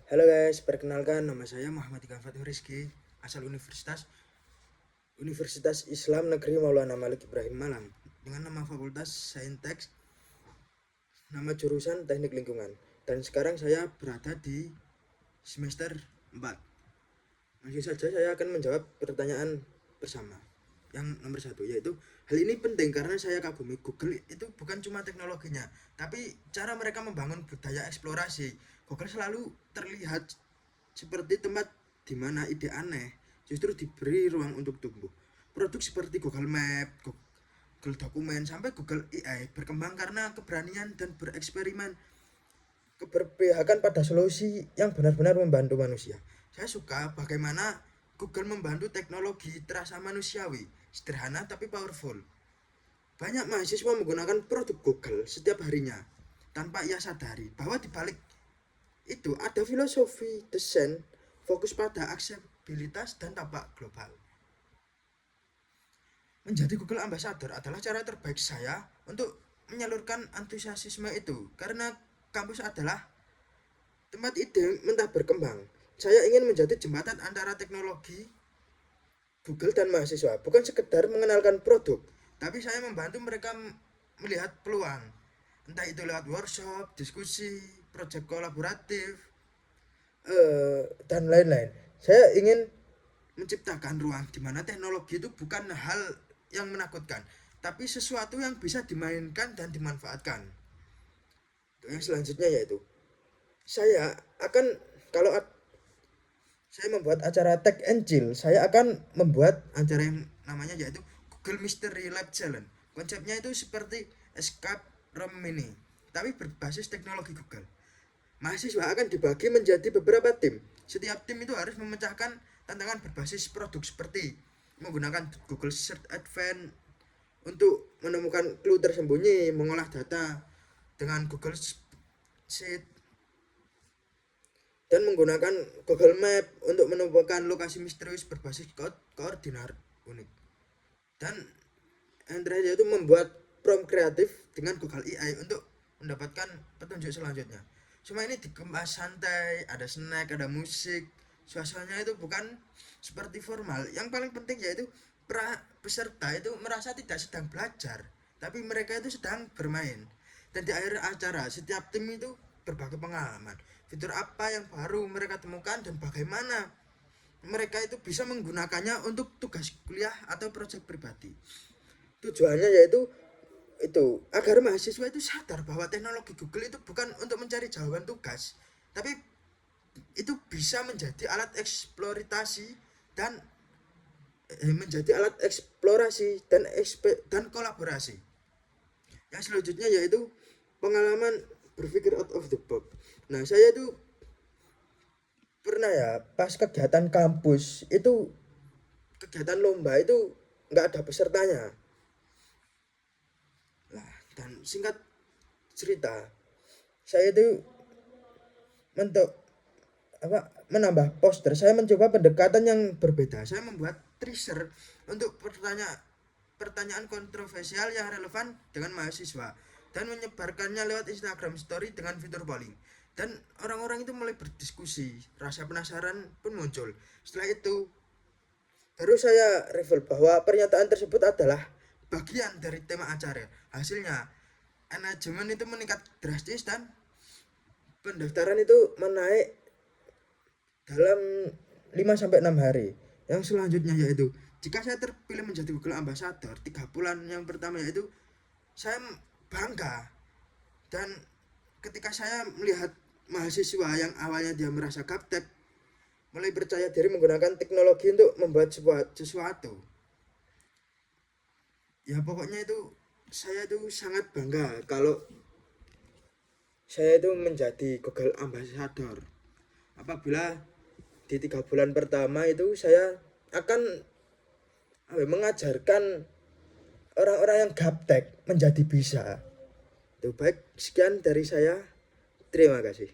Halo guys, perkenalkan nama saya Muhammad Iksan Fathur Rizky, asal Universitas Islam Negeri Maulana Malik Ibrahim Malang, dengan nama Fakultas Saintek, nama jurusan Teknik Lingkungan. Dan sekarang saya berada di semester 4. Langsung saja saya akan menjawab pertanyaan bersama. Yang nomor 1, yaitu hal ini penting karena saya kagumi Google itu bukan cuma teknologinya, tapi cara mereka membangun budaya eksplorasi. Google selalu terlihat seperti tempat di mana ide aneh justru diberi ruang untuk tumbuh. Produk seperti Google Map, Google Dokumen, sampai Google AI berkembang karena keberanian dan bereksperimen, keberpihakan pada solusi yang benar-benar membantu manusia. Saya suka bagaimana Google membantu teknologi terasa manusiawi, sederhana tapi powerful. Banyak mahasiswa menggunakan produk Google setiap harinya tanpa ia sadari bahwa di balik itu ada filosofi desain fokus pada aksesibilitas dan dampak global. Menjadi Google Ambassador adalah cara terbaik saya untuk menyalurkan antusiasme itu, karena kampus adalah tempat ide mentah berkembang. Saya ingin menjadi jembatan antara teknologi Google dan mahasiswa, bukan sekedar mengenalkan produk, tapi saya membantu mereka melihat peluang, entah itu lewat workshop, diskusi, proyek kolaboratif, dan lain-lain. Saya ingin menciptakan ruang di mana teknologi itu bukan hal yang menakutkan, tapi sesuatu yang bisa dimainkan dan dimanfaatkan. Yang selanjutnya yaitu saya akan, kalau saya membuat acara Tech and Chill, saya akan membuat acara yang namanya yaitu Google Mystery Lab Challenge. Konsepnya itu seperti escape room mini, tapi berbasis teknologi Google. Mahasiswa akan dibagi menjadi beberapa tim. Setiap tim itu harus memecahkan tantangan berbasis produk seperti menggunakan Google Search Advanced untuk menemukan clue tersembunyi, mengolah data dengan Google Sheet, dan menggunakan Google Map untuk menemukan lokasi misterius berbasis koordinat unik. Dan yang terakhir yaitu membuat prompt kreatif dengan Google AI untuk mendapatkan petunjuk selanjutnya. Semua ini dikemas santai, ada snack, ada musik. Suasananya itu bukan seperti formal. Yang paling penting yaitu peserta itu merasa tidak sedang belajar, tapi mereka itu sedang bermain. Dan di akhir acara, setiap tim itu berbagi pengalaman. Fitur apa yang baru mereka temukan dan bagaimana mereka itu bisa menggunakannya untuk tugas kuliah atau proyek pribadi. Tujuannya yaitu itu agar mahasiswa itu sadar bahwa teknologi Google itu bukan untuk mencari jawaban tugas, tapi itu bisa menjadi alat eksplorasi dan kolaborasi. Yang selanjutnya yaitu pengalaman berpikir out of the box. Nah, saya itu pernah ya pas kegiatan kampus itu, kegiatan lomba itu nggak ada pesertanya. Nah, dan singkat cerita, saya itu menambah poster. Saya mencoba pendekatan yang berbeda. Saya membuat teaser untuk pertanyaan kontroversial yang relevan dengan mahasiswa dan menyebarkannya lewat Instagram Story dengan fitur polling. Dan orang-orang itu mulai berdiskusi, rasa penasaran pun muncul. Setelah itu baru saya reveal bahwa pernyataan tersebut adalah bagian dari tema acara. Hasilnya engagement itu meningkat drastis dan pendaftaran itu menaik dalam 5 sampai 6 hari. Yang selanjutnya yaitu jika saya terpilih menjadi Google Ambassador 3 bulan yang pertama, yaitu saya bangga. Dan ketika saya melihat mahasiswa yang awalnya dia merasa gaptek mulai percaya diri menggunakan teknologi untuk membuat sesuatu, ya pokoknya itu saya itu sangat bangga kalau saya itu menjadi Google Ambassador. Apabila di 3 bulan pertama itu saya akan mengajarkan orang-orang yang gaptek menjadi bisa. Itu baik, sekian dari saya. Terima kasih.